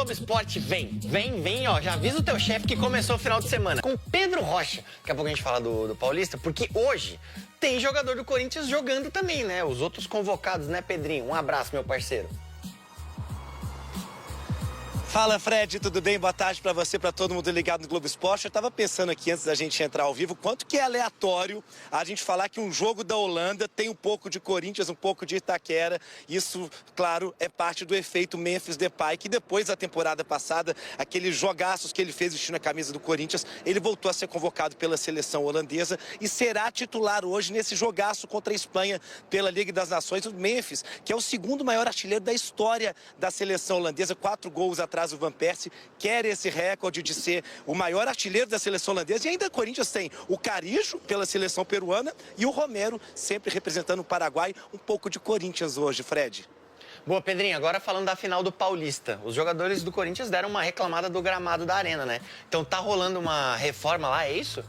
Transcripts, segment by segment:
Globo Esporte vem, ó, já avisa o teu chefe que começou o final de semana com Pedro Rocha. Daqui a pouco a gente fala do Paulista, porque hoje tem jogador do Corinthians jogando também, né? Os outros convocados, né, Pedrinho? Um abraço, meu parceiro. Fala, Fred, tudo bem? Boa tarde pra você, pra todo mundo ligado no Globo Esporte. Eu tava pensando aqui, antes da gente entrar ao vivo, quanto que é aleatório a gente falar que um jogo da Holanda tem um pouco de Corinthians, um pouco de Itaquera. Isso, claro, é parte do efeito Memphis Depay, que depois da temporada passada, aqueles jogaços que ele fez vestindo a camisa do Corinthians, ele voltou a ser convocado pela seleção holandesa e será titular hoje nesse jogaço contra a Espanha pela Liga das Nações. O Memphis, que é o segundo maior artilheiro da história da seleção holandesa, 4 gols atrás o Van Persie, quer esse recorde de ser o maior artilheiro da seleção holandesa. E ainda o Corinthians tem o Carijo, pela seleção peruana, e o Romero, sempre representando o Paraguai. Um pouco de Corinthians hoje, Fred. Boa, Pedrinho, agora falando da final do Paulista. Os jogadores do Corinthians deram uma reclamada do gramado da arena, né? Então tá rolando uma reforma lá, é isso?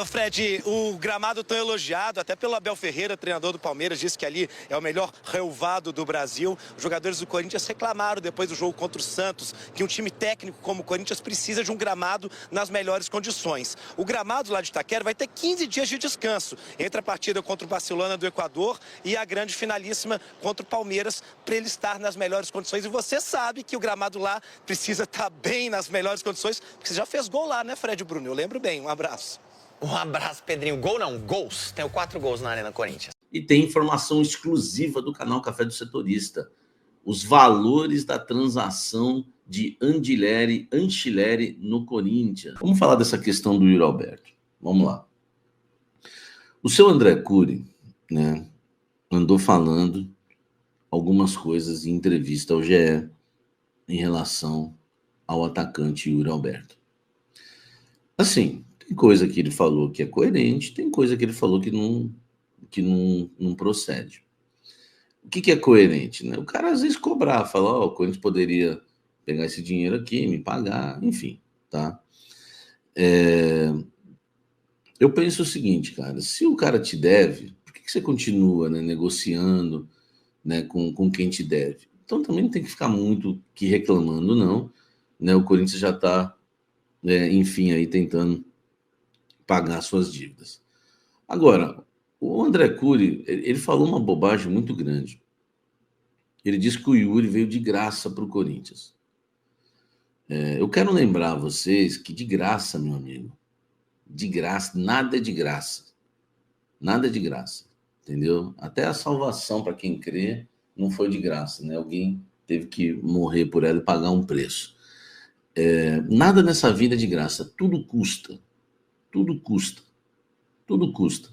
Fred, o gramado tão elogiado, até pelo Abel Ferreira, treinador do Palmeiras, disse que ali é o melhor relvado do Brasil. Os jogadores do Corinthians reclamaram depois do jogo contra o Santos que um time técnico como o Corinthians precisa de um gramado nas melhores condições. O gramado lá de Itaquera vai ter 15 dias de descanso entre a partida contra o Barcelona do Equador e a grande finalíssima contra o Palmeiras, para ele estar nas melhores condições. E você sabe que o gramado lá precisa estar bem nas melhores condições, porque você já fez gol lá, né, Fred Bruno? Eu lembro bem. Um abraço. Um abraço, Pedrinho. Gol não, gols. Tenho 4 gols na Arena Corinthians. E tem informação exclusiva do canal Café do Setorista. Os valores da transação de Anchilleri no Corinthians. Vamos falar dessa questão do Yuri Alberto. Vamos lá. O seu André Cury, né, andou falando algumas coisas em entrevista ao GE em relação ao atacante Yuri Alberto. Assim, tem coisa que ele falou que é coerente, tem coisa que ele falou que não procede. O que é coerente, né? O cara às vezes cobrar, falar, o Corinthians poderia pegar esse dinheiro aqui, me pagar, enfim, tá? Eu penso o seguinte, cara, se o cara te deve, por que você continua, né, negociando, né, com quem te deve? Então também não tem que ficar muito que reclamando, não, né? O Corinthians já está, enfim, aí tentando pagar suas dívidas. Agora, o André Cury, ele falou uma bobagem muito grande. Ele disse que o Yuri veio de graça para o Corinthians. Eu quero lembrar a vocês que de graça, meu amigo, de graça, nada é de graça. Nada é de graça, entendeu? Até a salvação, para quem crê, não foi de graça, né? Alguém teve que morrer por ela e pagar um preço. Nada nessa vida é de graça, tudo custa. Tudo custa. Tudo custa.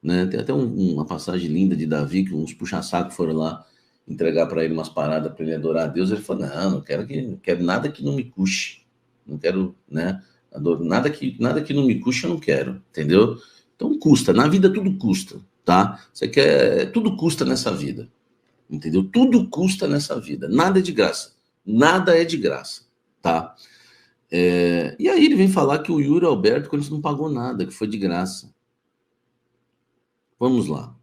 Né? Tem até uma passagem linda de Davi, que uns puxa-saco foram lá entregar para ele umas paradas para ele adorar a Deus. Ele falou, não quero nada que não me custe. Não quero, né? Nada que não me custe eu não quero, entendeu? Então custa. Na vida tudo custa, tá? Você quer... Tudo custa nessa vida, entendeu? Tudo custa nessa vida. Nada é de graça. Nada é de graça, tá? E aí ele vem falar que o Yuri Alberto, quando não pagou nada, que foi de graça. Vamos lá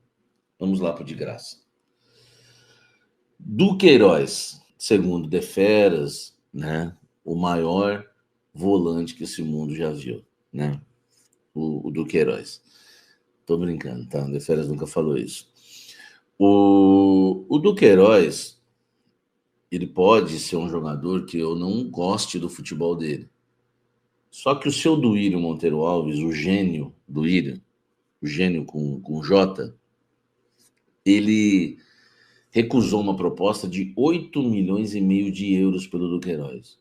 para de graça. Duqueiroz, segundo De Feras, né, o maior volante que esse mundo já viu, né? O Duqueiroz. Tô brincando, tá? De Feras nunca falou isso. O Duqueiroz, ele pode ser um jogador que eu não goste do futebol dele. Só que o seu Duílio Monteiro Alves, o gênio Duílio, o gênio com J, ele recusou uma proposta de 8,5 milhões de euros pelo Duqueiroz.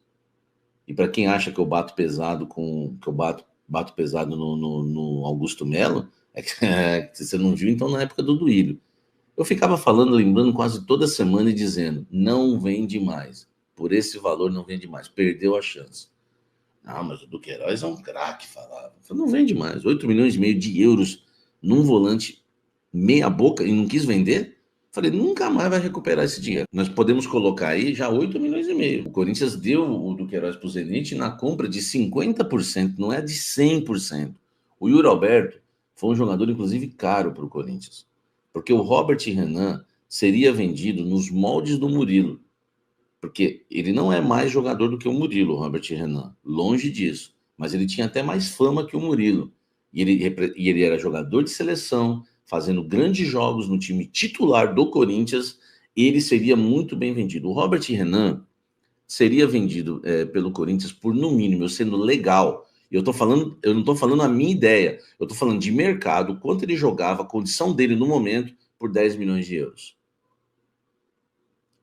E para quem acha que eu bato pesado bato pesado no Augusto Melo, é que você não viu, então, na época do Duílio. Eu ficava falando, lembrando quase toda semana e dizendo, não vende mais. Por esse valor não vende mais. Perdeu a chance. Ah, mas o Duqueiroz é um craque, falava. Não vende mais. 8,5 milhões de euros num volante meia boca e não quis vender? Falei, nunca mais vai recuperar esse dinheiro. Nós podemos colocar aí já 8,5 milhões. O Corinthians deu o Duqueiroz para o Zenit na compra de 50%, não é de 100%. O Yuri Alberto foi um jogador, inclusive, caro para o Corinthians. Porque o Robert Renan seria vendido nos moldes do Murilo, porque ele não é mais jogador do que o Murilo, Robert Renan, longe disso, mas ele tinha até mais fama que o Murilo, e ele era jogador de seleção, fazendo grandes jogos no time titular do Corinthians, ele seria muito bem vendido. O Robert Renan seria vendido pelo Corinthians por, no mínimo, eu sendo legal. Eu não estou falando a minha ideia, eu estou falando de mercado, quanto ele jogava, a condição dele no momento, por 10 milhões de euros.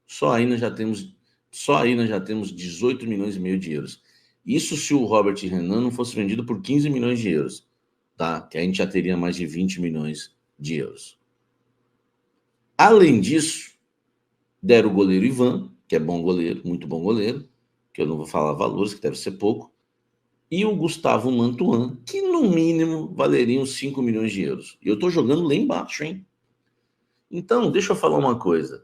Só aí nós já temos 18 milhões e meio de euros. Isso se o Robert Renan não fosse vendido por 15 milhões de euros, tá? Que a gente já teria mais de 20 milhões de euros. Além disso, deram o goleiro Ivan, que é bom goleiro, muito bom goleiro, que eu não vou falar valores, que deve ser pouco, e o Gustavo Mantuan, que no mínimo valeriam 5 milhões de euros. E eu estou jogando lá embaixo, hein? Então, deixa eu falar uma coisa.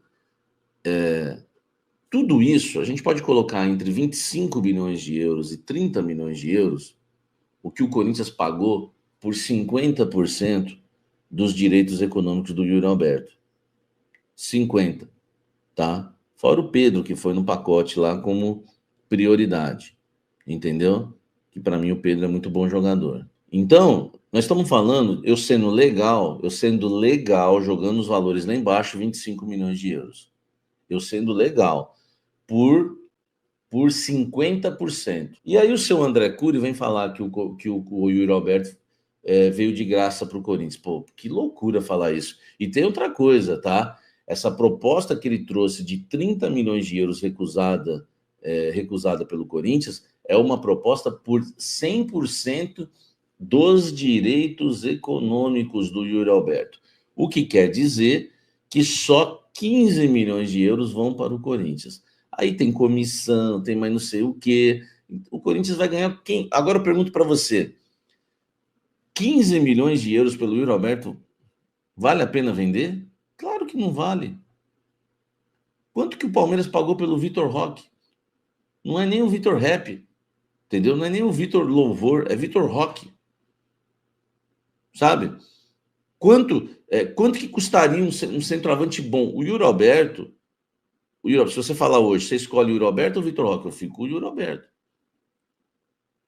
Tudo isso, a gente pode colocar entre 25 milhões de euros e 30 milhões de euros, o que o Corinthians pagou por 50% dos direitos econômicos do Yuri Alberto. 50, tá? Fora o Pedro, que foi no pacote lá como prioridade, entendeu? Que para mim o Pedro é muito bom jogador. Então, nós estamos falando, eu sendo legal, jogando os valores lá embaixo, 25 milhões de euros. Eu sendo legal, por 50%. E aí o seu André Cury vem falar que o Yuri Alberto veio de graça para o Corinthians. Pô, que loucura falar isso. E tem outra coisa, tá? Essa proposta que ele trouxe de 30 milhões de euros recusada pelo Corinthians é uma proposta por 100% dos direitos econômicos do Yuri Alberto. O que quer dizer que só 15 milhões de euros vão para o Corinthians. Aí tem comissão, tem mais não sei o quê. O Corinthians vai ganhar quem? Agora eu pergunto para você. 15 milhões de euros pelo Yuri Alberto, vale a pena vender? Claro que não vale. Quanto que o Palmeiras pagou pelo Vitor Roque? Não é nem o Vitor Rap, entendeu? Não é nem o Vitor Louvor, é Vitor Roque. Sabe? Quanto que custaria um centroavante bom? O Yuri Alberto, se você falar hoje, você escolhe o Yuri Alberto ou o Vitor Roque? Eu fico com o Yuri Alberto.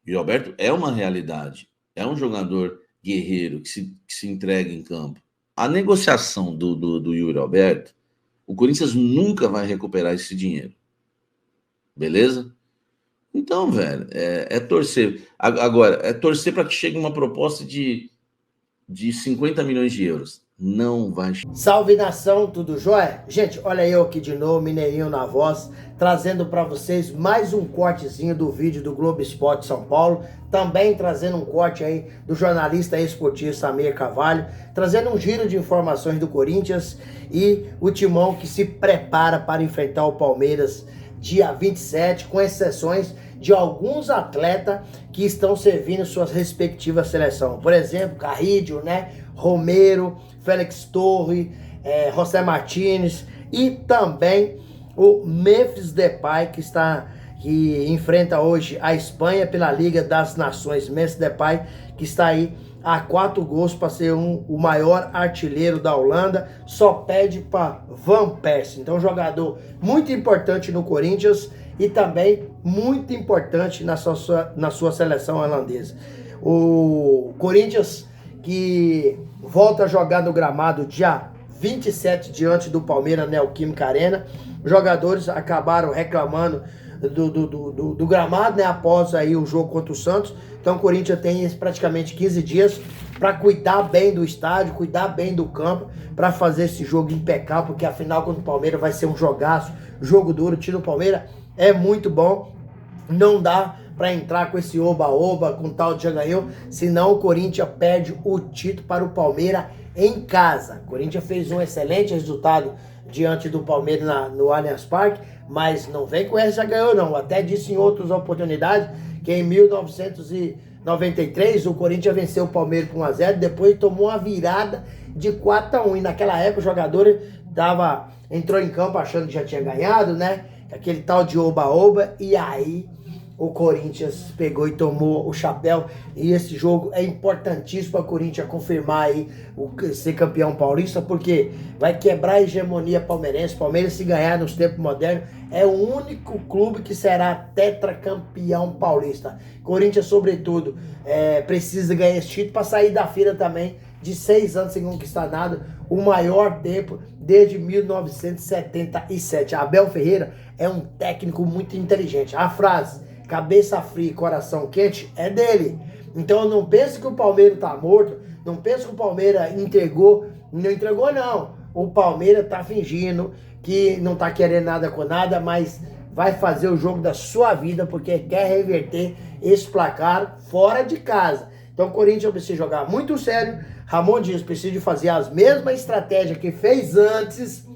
O Yuri Alberto é uma realidade. É um jogador guerreiro que se entrega em campo. A negociação do Yuri Alberto, o Corinthians nunca vai recuperar esse dinheiro. Beleza? Então, velho, é torcer. Agora, é torcer para que chegue uma proposta de 50 milhões de euros. Não vai. Salve nação, tudo jóia? Gente, olha eu aqui de novo, Mineirinho na voz, trazendo para vocês mais um cortezinho do vídeo do Globo Esporte São Paulo, também trazendo um corte aí do jornalista esportivo Samir Carvalho, trazendo um giro de informações do Corinthians e o timão que se prepara para enfrentar o Palmeiras dia 27, com exceções de alguns atletas que estão servindo suas respectivas seleções. Por exemplo, Carrídio, né? Romero, Félix Torre, José Martínez e também o Memphis Depay, que enfrenta hoje a Espanha pela Liga das Nações. Memphis Depay, que está aí a 4 gols para ser o maior artilheiro da Holanda, só pede para Van Persie. Então, jogador muito importante no Corinthians e também muito importante na sua seleção holandesa. O Corinthians que volta a jogar no gramado dia 27 diante do Palmeiras Neoquímica Arena. Os jogadores acabaram reclamando do gramado, né, após aí o jogo contra o Santos. Então o Corinthians tem praticamente 15 dias para cuidar bem do estádio, cuidar bem do campo, para fazer esse jogo impecável, porque afinal contra o Palmeiras vai ser um jogaço, jogo duro. O time do Palmeiras é muito bom, não dá para entrar com esse oba-oba, com tal de já ganhou, senão o Corinthians perde o título para o Palmeiras em casa. O Corinthians fez um excelente resultado diante do Palmeiras no Allianz Parque, mas não vem com essa já ganhou não. Eu até disse em outras oportunidades que em 1993 o Corinthians venceu o Palmeiras por 1-0, depois tomou uma virada de 4-1, e naquela época o jogador entrou em campo achando que já tinha ganhado, né? Aquele tal de oba-oba, e aí o Corinthians pegou e tomou o chapéu, e esse jogo é importantíssimo para o Corinthians confirmar aí ser campeão paulista, porque vai quebrar a hegemonia palmeirense. Palmeiras, se ganhar nos tempos modernos, é o único clube que será tetracampeão paulista. Corinthians, sobretudo, precisa ganhar esse título para sair da fila também de 6 anos sem conquistar nada, o maior tempo desde 1977. Abel Ferreira é um técnico muito inteligente. A frase cabeça fria e coração quente é dele. Então não pense que o Palmeiras tá morto, não pense que o Palmeiras entregou, não entregou não. O Palmeiras tá fingindo que não tá querendo nada com nada, mas vai fazer o jogo da sua vida porque quer reverter esse placar fora de casa. Então o Corinthians precisa jogar muito sério, Ramon Dias precisa de fazer as mesmas estratégias que fez antes,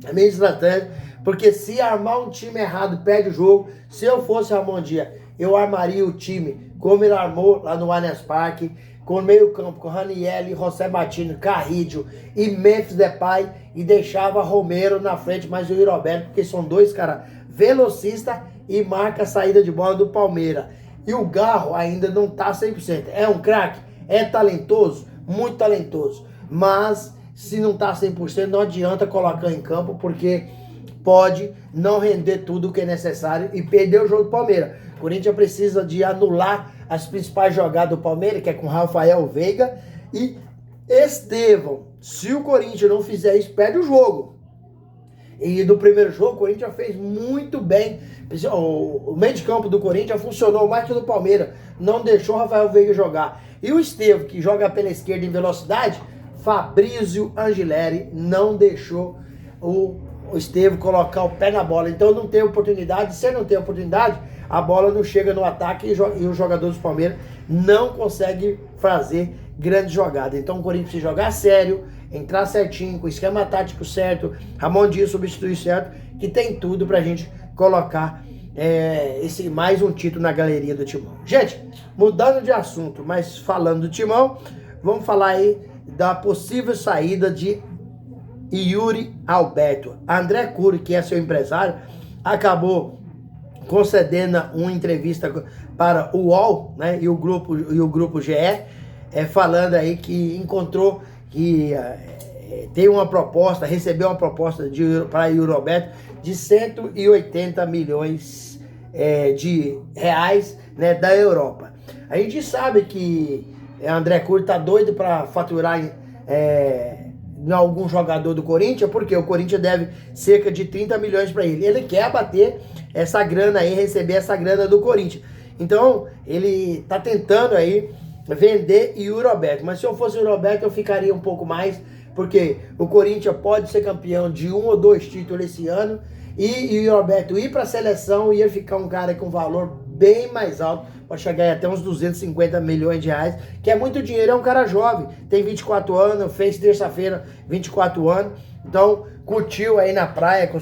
a mesma estratégia, porque se armar um time errado, perde o jogo. Se eu fosse Ramon Dias, eu armaria o time como ele armou lá no Allianz Parque, com o meio campo, com Ranieri, José Martins, Carrillo e Memphis Depay, e deixava Romero na frente, mais o Roberto, porque são dois caras velocistas e marca a saída de bola do Palmeiras. E o Garro ainda não tá 100%. É um craque, é talentoso, muito talentoso, mas se não tá 100%, não adianta colocar em campo, porque pode não render tudo o que é necessário e perder o jogo do Palmeiras. O Corinthians precisa de anular as principais jogadas do Palmeiras, que é com Rafael Veiga e Estevão. Se o Corinthians não fizer isso, perde o jogo. E no primeiro jogo, o Corinthians fez muito bem. O meio de campo do Corinthians funcionou mais que o do Palmeiras. Não deixou o Rafael Veiga jogar. E o Estevão, que joga pela esquerda em velocidade, Fabrício Angileri não deixou o Estevão colocar o pé na bola. Então não tem oportunidade. Se não tem oportunidade, a bola não chega no ataque e os jogadores do Palmeiras não conseguem fazer grande jogada. Então o Corinthians precisa jogar sério, entrar certinho, com o esquema tático certo, Ramon Dias substituir certo, que tem tudo pra gente colocar esse mais um título na galeria do Timão. Gente, mudando de assunto, mas falando do Timão, vamos falar aí da possível saída de Yuri Alberto. André Cury, que é seu empresário, acabou concedendo uma entrevista para o UOL, né, e o grupo GE, falando aí que encontrou que tem uma proposta, recebeu uma proposta para Yuri Alberto de 180 milhões de reais, né, da Europa. A gente sabe que André Cury tá doido para faturar em algum jogador do Corinthians, porque o Corinthians deve cerca de 30 milhões para ele. Ele quer abater essa grana aí, receber essa grana do Corinthians. Então, ele tá tentando aí vender Yuri Alberto. Mas se eu fosse o Yuri Alberto, eu ficaria um pouco mais, porque o Corinthians pode ser campeão de 1 ou 2 títulos esse ano, e o Yuri Alberto ir para a seleção ia ficar um cara com valor bem mais alto, pode chegar até uns 250 milhões de reais, que é muito dinheiro. É um cara jovem, tem 24 anos, fez terça-feira 24 anos, então curtiu aí na praia com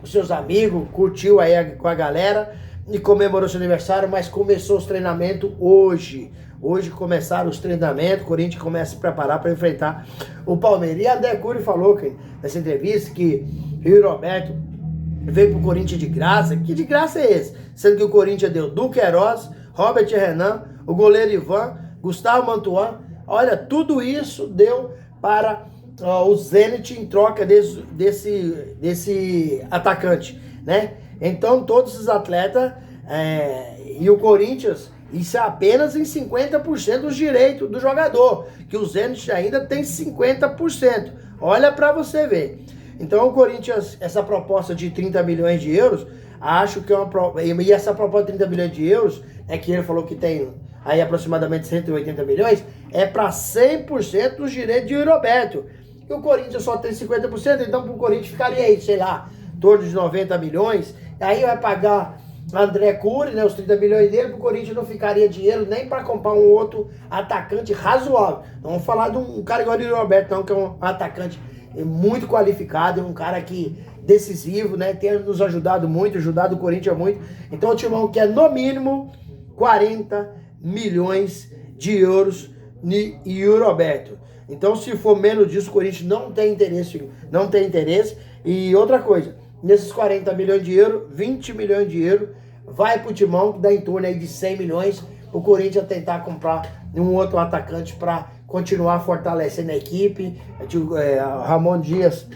seus amigos, curtiu aí com a galera e comemorou seu aniversário, mas começou os treinamentos hoje. Hoje começaram os treinamentos, o Corinthians começa a se preparar para enfrentar o Palmeiras. E a André Cury falou nessa entrevista que Yuri Alberto veio pro Corinthians de graça. Que de graça é esse? Sendo que o Corinthians deu Duqueiroz, Robert Renan, o goleiro Ivan, Gustavo Mantuan. Olha, tudo isso deu para o Zenit em troca desse atacante, né? Então todos os atletas e o Corinthians, isso é apenas em 50% dos direitos do jogador, que o Zenit ainda tem 50%. Olha para você ver. Então o Corinthians, essa proposta de 30 milhões de euros, acho que é uma... E essa proposta de 30 milhões de euros, que ele falou que tem aí aproximadamente 180 milhões, é para 100% dos direitos de Yuri Alberto. E o Corinthians só tem 50%, então pro Corinthians ficaria aí, sei lá, em torno de 90 milhões. Aí vai pagar André Cury, né, os 30 milhões dele, pro Corinthians não ficaria dinheiro nem para comprar um outro atacante razoável. Não vamos falar de um cara igual o Yuri Alberto, não, que é um atacante muito qualificado, um cara que decisivo, né, tem nos ajudado muito, ajudado o Corinthians muito. Então o Timão quer no mínimo 40 milhões de euros de Yuri Alberto. Então se for menos disso, o Corinthians não tem interesse. E outra coisa, nesses 40 milhões de euros, 20 milhões de euros vai pro Timão, que dá em torno aí de 100 milhões, o Corinthians tentar comprar um outro atacante para continuar fortalecendo a equipe. Ramon Dias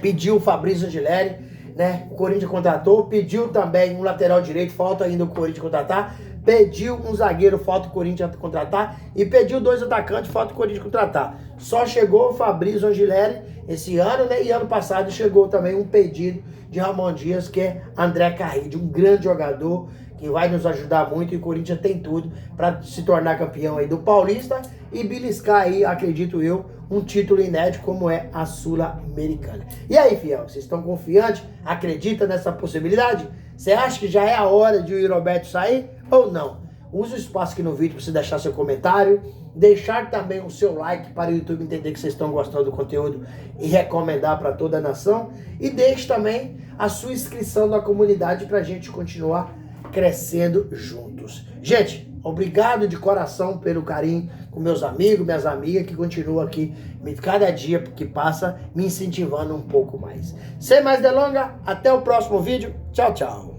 pediu o Fabrício Angileri, né? O Corinthians contratou, pediu também um lateral direito, falta ainda o Corinthians contratar, pediu um zagueiro, falta o Corinthians contratar, e pediu 2 atacantes, falta o Corinthians contratar. Só chegou o Fabrício Angileri esse ano, né? E ano passado chegou também um pedido de Ramon Dias, que é André Carride, um grande jogador que vai nos ajudar muito, e o Corinthians tem tudo para se tornar campeão aí do Paulista e beliscar aí, acredito eu, um título inédito como é a Sul-Americana. E aí, fiel, vocês estão confiantes? Acredita nessa possibilidade? Você acha que já é a hora de o Roberto sair ou não? Use o espaço aqui no vídeo para você deixar seu comentário, deixar também o seu like para o YouTube entender que vocês estão gostando do conteúdo e recomendar para toda a nação. E deixe também a sua inscrição na comunidade para a gente continuar crescendo juntos. Gente, obrigado de coração pelo carinho com meus amigos, minhas amigas que continuam aqui, cada dia que passa, me incentivando um pouco mais. Sem mais delongas, até o próximo vídeo. Tchau, tchau.